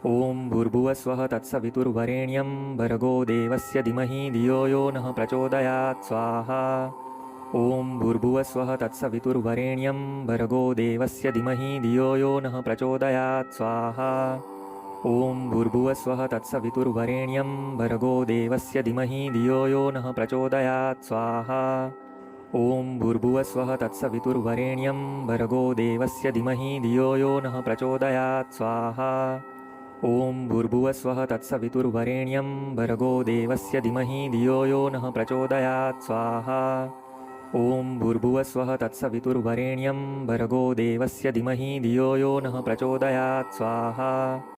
ॐ भूर्भुवस्वः तत्सवितुर्वरेण्यं भर्गो देवस्य धीमहि धियो यो नः प्रचोदयात् स्वाहा। ॐ भूर्भुवस्वः तत्सवितुर्वरेण्यं भर्गो देवस्य धीमहि धियो यो नः प्रचोदयात् स्वाहा। ॐ भूर्भुवस्वः तत्सवितुर्वरेण्यं भर्गो देवस्य धीमहि धियो यो नः प्रचोदयात् स्वाहा। ॐ भूर्भुवस्वः तत्सवितुर्वरेण्यं भर्गो देवस्य धीमहि धियो यो नः प्रचोदयात् स्वाहा। ॐ भूर्भुवस्वः तत्सवितुर्वरेण्यं भर्गो देवस्य धीमहि धियो यो नः प्रचोदयात् स्वाहा। ॐ भूर्भुवस्वः तत्सवितुर्वरेण्यं भर्गो देवस्य धीमहि धियो यो नः प्रचोदयात् स्वाहा।